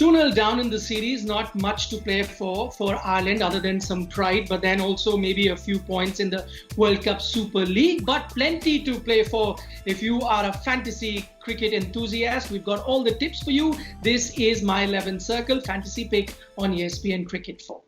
2-0 down in the series, not much to play for Ireland other than some pride, but then also maybe a few points in the World Cup Super League, but plenty to play for if you are a fantasy cricket enthusiast. We've got all the tips for you. This is my 11 Circle Fantasy Pick on ESPNcricinfo.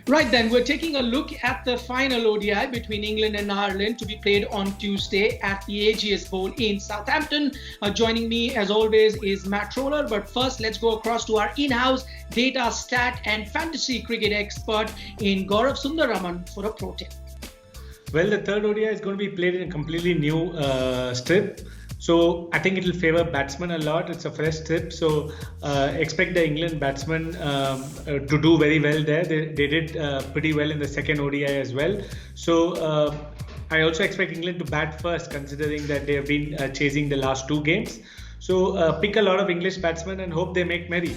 Right then, we're taking a look at the final ODI between England and Ireland to be played on Tuesday at the AGS Bowl in Southampton. Joining me, as always, is Matt Roller. But first, let's go across to our in-house data, stat and fantasy cricket expert in Gaurav Sundararaman for a pro tip. Well, the third ODI is going to be played in a completely new strip. So I think it will favor batsmen a lot. It's a fresh strip, so expect the England batsmen to do very well there. They did pretty well in the second ODI as well. So I also expect England to bat first, considering that they have been chasing the last two games. So pick a lot of English batsmen and hope they make merry.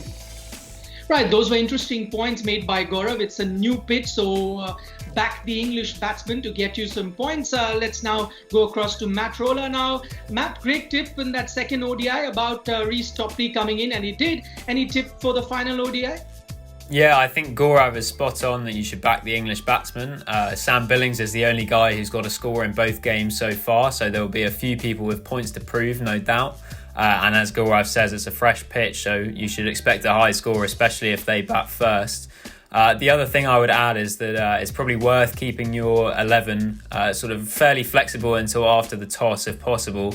Right, those were interesting points made by Gaurav. It's a new pitch, so back the English batsman to get you some points. Let's now go across to Matt Roller now. Matt, great tip in that second ODI about Reece Topley coming in, and he did. Any tip for the final ODI? Yeah, I think Gaurav is spot on that you should back the English batsman. Sam Billings is the only guy who's got a score in both games so far, so there will be a few people with points to prove, no doubt. And as Gaurav says, it's a fresh pitch, so you should expect a high score, especially if they bat first. The other thing I would add is that it's probably worth keeping your 11 sort of fairly flexible until after the toss, if possible,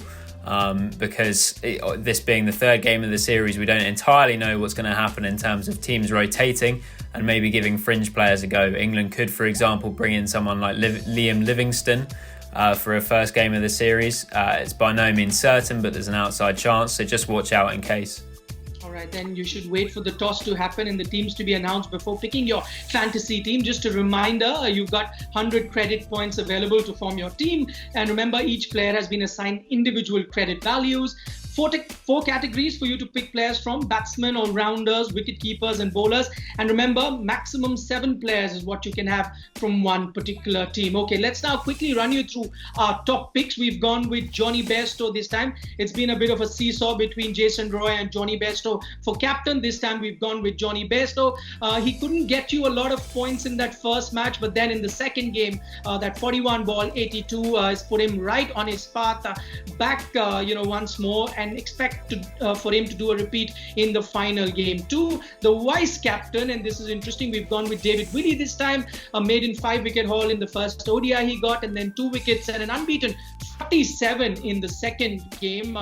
because this being the third game of the series, we don't entirely know what's going to happen in terms of teams rotating and maybe giving fringe players a go. England could, for example, bring in someone like Liam Livingston for a first game of the series. It's by no means certain, but there's an outside chance, so just watch out in case. All right, then you should wait for the toss to happen and the teams to be announced before picking your fantasy team. Just a reminder, you've got 100 credit points available to form your team. And remember, each player has been assigned individual credit values. Four categories for you to pick players from: batsmen, all-rounders, wicket-keepers and bowlers. And remember, maximum 7 players is what you can have from one particular team. Okay, let's now quickly run you through our top picks. We've gone with Johnny BAIRSTOW this time. It's been a bit of a seesaw between Jason Roy and Johnny BAIRSTOW for captain. This time we've gone with Johnny BAIRSTOW. He couldn't get you a lot of points in that first match, but then in the second game, that 41 ball 82 has put him right on his path back once more, and expect for him to do a repeat in the final game too. The vice captain, and this is interesting, we've gone with David Willey this time, a maiden 5-wicket haul in the first ODI he got, and then 2 wickets and an unbeaten 47 in the second game.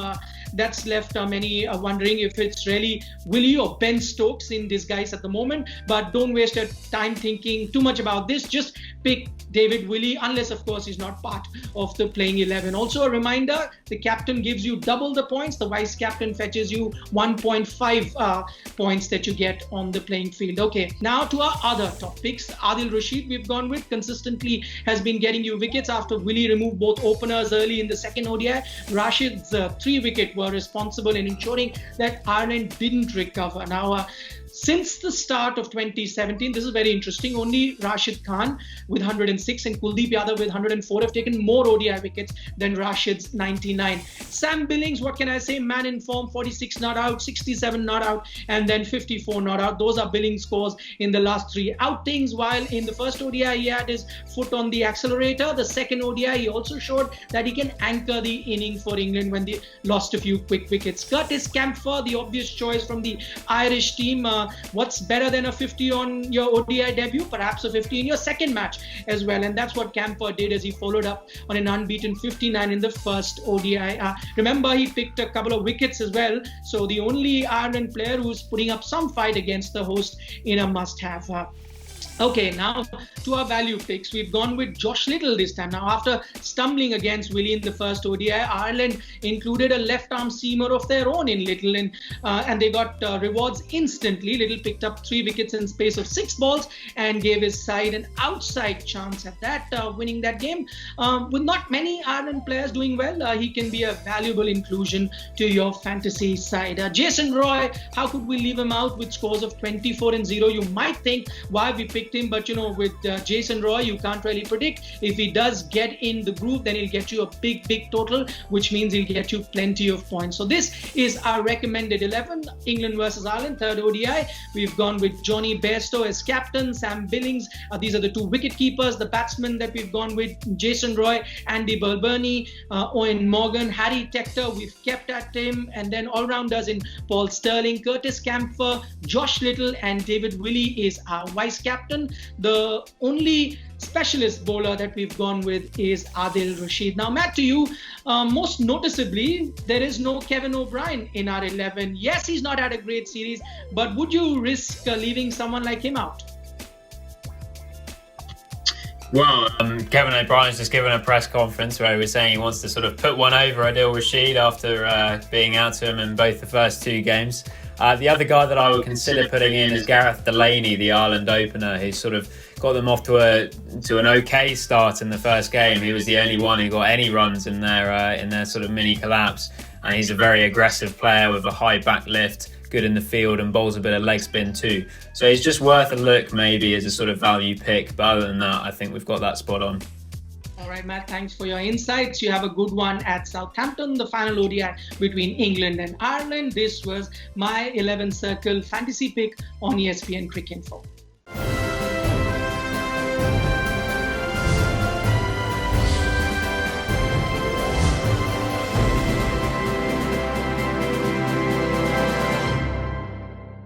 That's left many wondering if it's really Willey or Ben Stokes in disguise at the moment. But don't waste your time thinking too much about this. Just pick David Willey, unless, of course, he's not part of the playing 11. Also, a reminder, the captain gives you double the points. The vice captain fetches you 1.5 points that you get on the playing field. Okay, now to our other top picks. Adil Rashid, we've gone with, consistently has been getting you wickets after Willey removed both openers early in the second ODI. Rashid's 3-wicket were responsible in ensuring that Ireland didn't recover. Now, since the start of 2017, this is very interesting, only Rashid Khan with 106 and Kuldeep Yadav with 104 have taken more ODI wickets than Rashid's 99. Sam Billings, what can I say? Man in form, 46 not out, 67 not out, and then 54 not out. Those are Billings scores in the last 3 outings. While in the first ODI, he had his foot on the accelerator. The second ODI, he also showed that he can anchor the inning for England when they lost a few quick wickets. Curtis CAMPHER, the obvious choice from the Irish team. What's better than a 50 on your ODI debut? Perhaps a 50 in your second match as well. And that's what CAMPHER did, as he followed up on an unbeaten 59 in the first ODI. Remember, he picked a couple of wickets as well. So the only Ireland player who's putting up some fight against the host in a must-have. Okay, now to our value picks. We've gone with Josh Little this time. Now, after stumbling against WILLEY in the first ODI, Ireland included a left-arm seamer of their own in Little, and they got rewards instantly. Little picked up 3 wickets in space of 6 balls and gave his side an outside chance at that, winning that game. With not many Ireland players doing well, he can be a valuable inclusion to your fantasy side. Jason Roy, how could we leave him out with scores of 24 and 0? You might think, why we picked him, but with Jason Roy, you can't really predict. If he does get in the groove, then he'll get you a big total, which means he'll get you plenty of points. So this is our recommended 11. England versus Ireland, third ODI. We've gone with JONNY BAIRSTOW as captain, Sam Billings. These are the 2 wicket keepers. The batsmen that we've gone with, Jason Roy, Andy Balbirnie, Owen Morgan, Harry Tector, we've kept at him, and then all-rounders in Paul Sterling, Curtis Campher, Josh Little, and David Willey is our vice captain. The only specialist bowler that we've gone with is Adil Rashid. Now, Matt, to you, most noticeably, there is no Kevin O'Brien in our 11. Yes, he's not had a great series, but would you risk leaving someone like him out? Well, Kevin O'Brien's just given a press conference where he was saying he wants to sort of put one over Adil Rashid after being out to him in both the first 2 games. The other guy that I would consider putting in is Gareth Delaney, the Ireland opener, who sort of got them off to an okay start in the first game. He was the only one who got any runs in their sort of mini collapse, and he's a very aggressive player with a high back lift, good in the field, and bowls a bit of leg spin too. So he's just worth a look maybe as a sort of value pick, but other than that, I think we've got that spot on. All right, Matt, thanks for your insights. You have a good one at Southampton, the final ODI between England and Ireland. This was my 11 Circle fantasy pick on ESPNcricinfo.